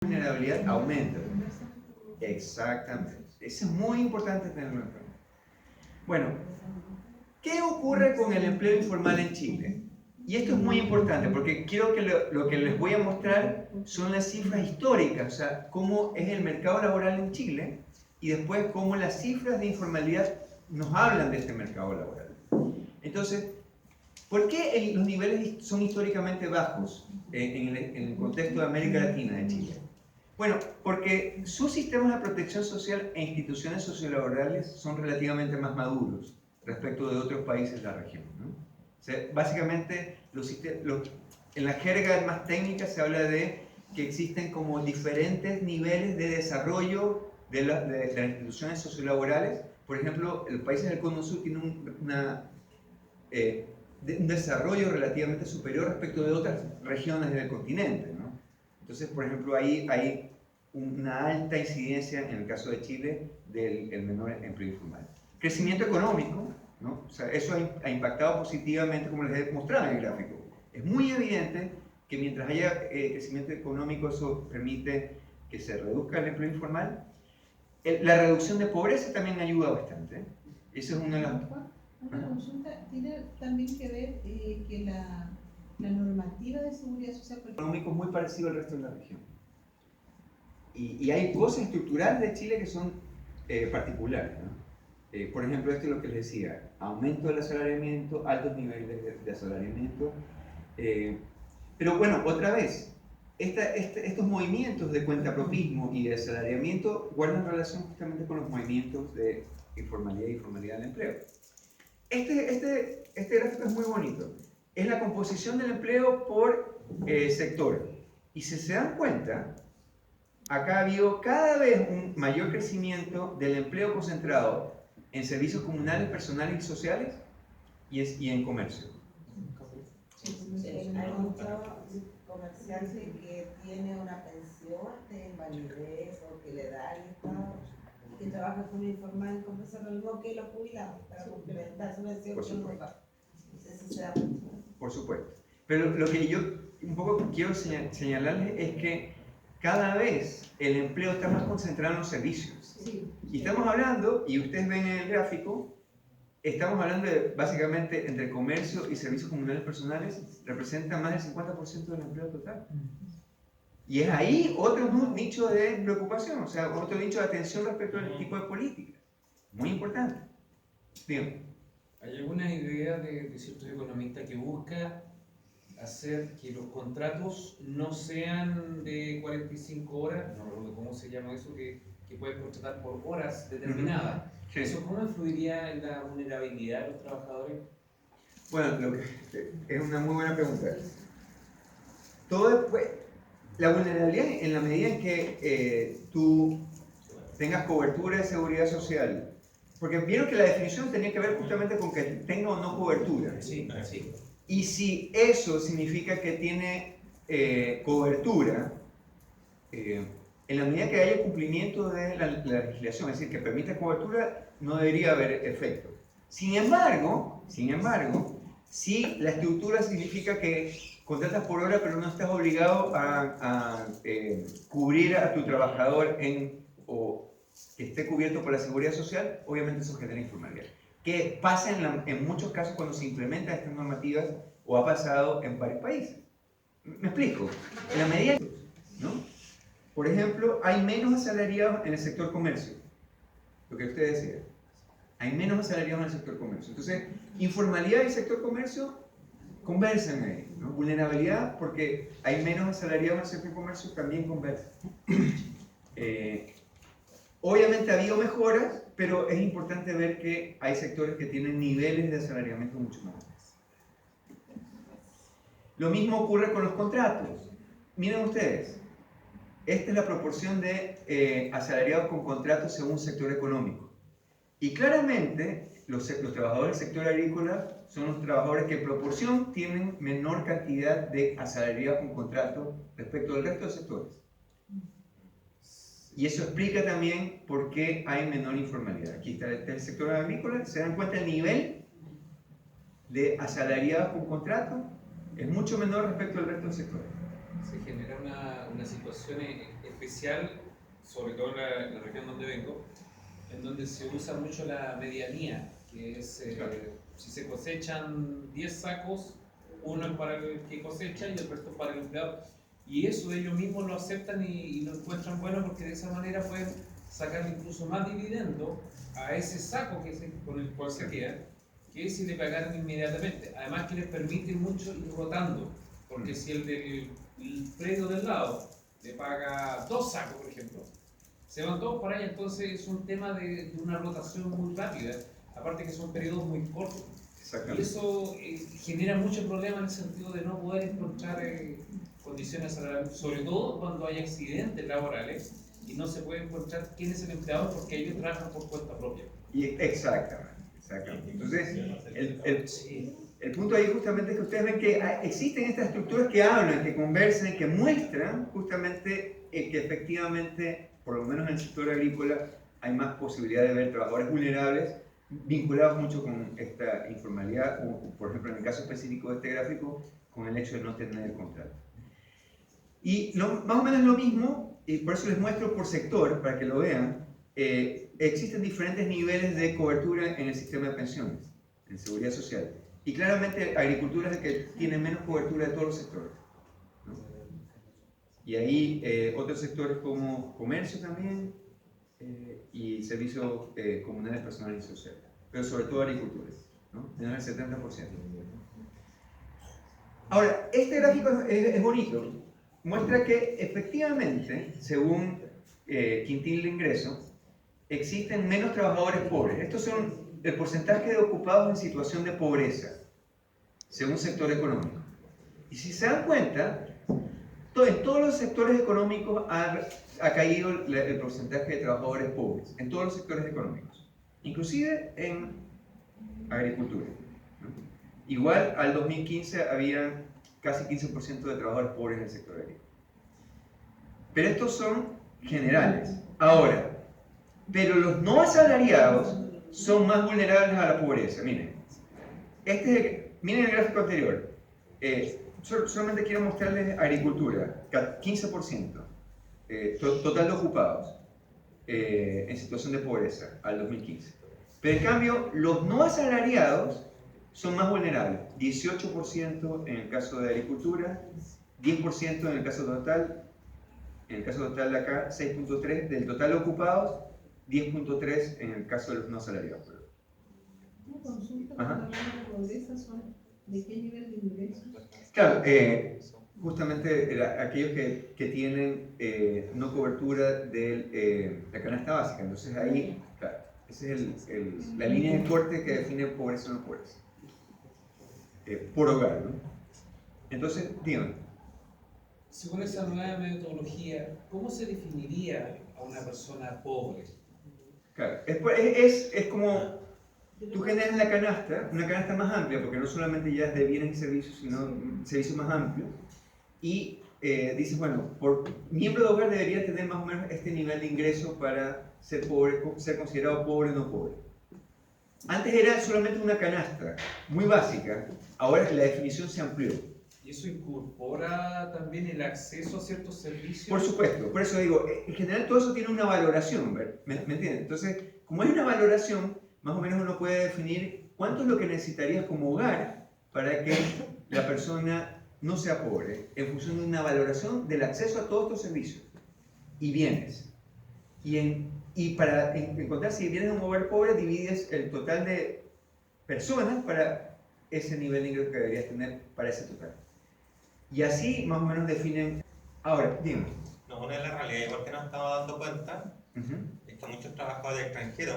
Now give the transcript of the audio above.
vulnerabilidad aumenta. Exactamente. Eso es muy importante tenerlo en cuenta. Bueno, ¿qué ocurre con el empleo informal en Chile? Y esto es muy importante porque quiero que lo que les voy a mostrar son las cifras históricas, o sea, cómo es el mercado laboral en Chile y después cómo las cifras de informalidad nos hablan de este mercado laboral. Entonces, ¿por qué los niveles son históricamente bajos en el contexto de América Latina, de Chile? Bueno, porque sus sistemas de protección social e instituciones sociolaborales son relativamente más maduros respecto de otros países de la región, ¿no? O sea, básicamente, en la jerga más técnica se habla de que existen como diferentes niveles de desarrollo de las instituciones sociolaborales. Por ejemplo, los países del Cono Sur tienen un desarrollo relativamente superior respecto de otras regiones del continente, ¿no? Entonces, por ejemplo, ahí hay una alta incidencia, en el caso de Chile, del menor empleo informal. Crecimiento económico, ¿no? O sea, eso ha impactado positivamente, como les he mostrado en el gráfico. Es muy evidente que mientras haya crecimiento económico, eso permite que se reduzca el empleo informal. La reducción de pobreza también ayuda bastante. Eso es una de las... Una consulta, tiene también que ver que la normativa de seguridad social económico es muy parecido al resto de la región. Y hay cosas estructurales de Chile que son particulares, ¿no? Por ejemplo, esto es lo que les decía, aumento del assalariamiento, altos niveles de assalariamiento. Pero bueno, otra vez, estos movimientos de cuentapropismo y de asalariamiento guardan relación justamente con los movimientos de informalidad y formalidad del empleo. Este gráfico es muy bonito. Es la composición del empleo por sector. Y si se dan cuenta, acá ha habido cada vez un mayor crecimiento del empleo concentrado en servicios comunales, personales y sociales y en comercio. Hay muchos comerciantes que tiene una pensión de invalidez o que le da el Estado y que trabaja como informal en comercio, lo mismo que los jubilados para complementar su pensión. Por supuesto. Eso se da mucho. Por supuesto. Pero lo que yo un poco quiero señalarles es que cada vez el empleo está más concentrado en los servicios. Sí. Y estamos hablando, y ustedes ven en el gráfico, estamos hablando de básicamente entre comercio y servicios comunales personales, representa más del 50% del empleo total. Y es ahí otro nicho de preocupación, o sea, otro nicho de atención respecto al tipo de política. Muy importante. Bien. ¿Hay alguna idea de ciertos economistas que busca hacer que los contratos no sean de 45 horas, no recuerdo cómo se llama eso, que pueden contratar por horas determinadas? Sí. ¿Eso cómo influiría en la vulnerabilidad de los trabajadores? Bueno, es una muy buena pregunta. La vulnerabilidad en la medida en que tú tengas cobertura de seguridad social, porque vieron que la definición tenía que ver justamente con que tenga o no cobertura. Sí, sí. Y si eso significa que tiene cobertura, en la medida que haya cumplimiento de la legislación, es decir, que permita cobertura, no debería haber efecto. Sin embargo, si la estructura significa que contratas por hora, pero no estás obligado a cubrir a tu trabajador o que esté cubierto por la seguridad social, obviamente eso genera informalidad. Que pasa en muchos casos cuando se implementan estas normativas o ha pasado en varios países. ¿Me explico? En la medida, ¿no? Por ejemplo, hay menos asalariados en el sector comercio, lo que usted decía. Hay menos asalariados en el sector comercio. Entonces, informalidad y sector comercio conversan ahí, ¿no? Vulnerabilidad, porque hay menos asalariados en el sector comercio, también conversan. Obviamente ha habido mejoras, pero es importante ver que hay sectores que tienen niveles de asalariamiento mucho más altos. Lo mismo ocurre con los contratos. Miren ustedes, esta es la proporción de asalariados con contratos según sector económico. Y claramente, los trabajadores del sector agrícola son los trabajadores que en proporción tienen menor cantidad de asalariados con contrato respecto del resto de sectores. Y eso explica también por qué hay menor informalidad. Aquí está el sector agrícola, se dan cuenta el nivel de asalariados con contrato es mucho menor respecto al resto del sector. Se genera una situación especial, sobre todo en la región donde vengo, en donde se usa mucho la medianía, que es, si se cosechan 10 sacos, uno es para el que cosecha y el resto para el empleado. Y eso ellos mismos lo aceptan y lo encuentran bueno porque de esa manera pueden sacar incluso más dividendo a ese saco con el cual se queda, que si le pagaran inmediatamente. Además que les permite mucho ir rotando, porque si el del predio del lado le paga 2 sacos, por ejemplo, se van todos para allá, entonces es un tema de una rotación muy rápida, aparte que son periodos muy cortos. Y eso genera mucho problema en el sentido de no poder encontrar condiciones salariales, sobre todo cuando hay accidentes laborales y no se puede encontrar quién es el empleador porque ellos trabajan por cuenta propia. Exactamente. Entonces, el punto ahí justamente es que ustedes ven que existen estas estructuras que hablan, que conversan, que muestran justamente que efectivamente, por lo menos en el sector agrícola, hay más posibilidad de ver trabajadores vulnerables vinculados mucho con esta informalidad, o por ejemplo en el caso específico de este gráfico, con el hecho de no tener el contrato. Y más o menos lo mismo, y por eso les muestro por sector, para que lo vean, existen diferentes niveles de cobertura en el sistema de pensiones, en seguridad social. Y claramente agricultura es el que tiene menos cobertura de todos los sectores, ¿no? Y ahí otros sectores como comercio también, y servicios comunales, personales y sociales, pero sobre todo agricultura, ¿no? Menos del 70%. Ahora, este gráfico es bonito, muestra que efectivamente, según Quintil de Ingreso, existen menos trabajadores pobres. Estos son el porcentaje de ocupados en situación de pobreza, según sector económico. Y si se dan cuenta, en todos los sectores económicos ha caído el porcentaje de trabajadores pobres, en todos los sectores económicos, inclusive en agricultura, ¿no? Igual al 2015 había casi 15% de trabajadores pobres en el sector agrícola. Pero estos son generales. Ahora, pero los no asalariados son más vulnerables a la pobreza. Miren, miren el gráfico anterior. Solamente quiero mostrarles agricultura, 15%, total de ocupados en situación de pobreza al 2015. Pero en cambio, los no asalariados son más vulnerables, 18% en el caso de agricultura, 10% en el caso total de acá, 6.3% del total de ocupados, 10.3% en el caso de los no asalariados. Una consulta, cuando hablamos de pobreza, ¿son de qué nivel de ingresos? Claro, justamente aquellos que tienen no cobertura de la canasta básica. Entonces ahí, claro, esa es la línea de corte que define pobreza o no pobreza. Por hogar, ¿no? Entonces, díganme. Según esa nueva metodología, ¿cómo se definiría a una persona pobre? Claro, es como tú generas la canasta, una canasta más amplia, porque no solamente ya es de bienes y servicios, sino servicios más amplios, y dices, bueno, por miembro de hogar debería tener más o menos este nivel de ingreso para ser pobre, ser considerado pobre o no pobre. Antes era solamente una canasta muy básica, ahora la definición se amplió. ¿Y eso incorpora también el acceso a ciertos servicios? Por supuesto, por eso digo, en general todo eso tiene una valoración, ¿me entienden? Entonces, como hay una valoración, más o menos uno puede definir cuánto es lo que necesitarías como hogar para que la persona no sea pobre, en función de una valoración del acceso a todos estos servicios y bienes. Y para encontrar si vienes de un hogar pobre, divides el total de personas para ese nivel de ingreso que deberías tener para ese total. Y así más o menos definen. Ahora, dime. No, una de las realidades igual que nos estamos dando cuenta es que muchos trabajadores extranjeros,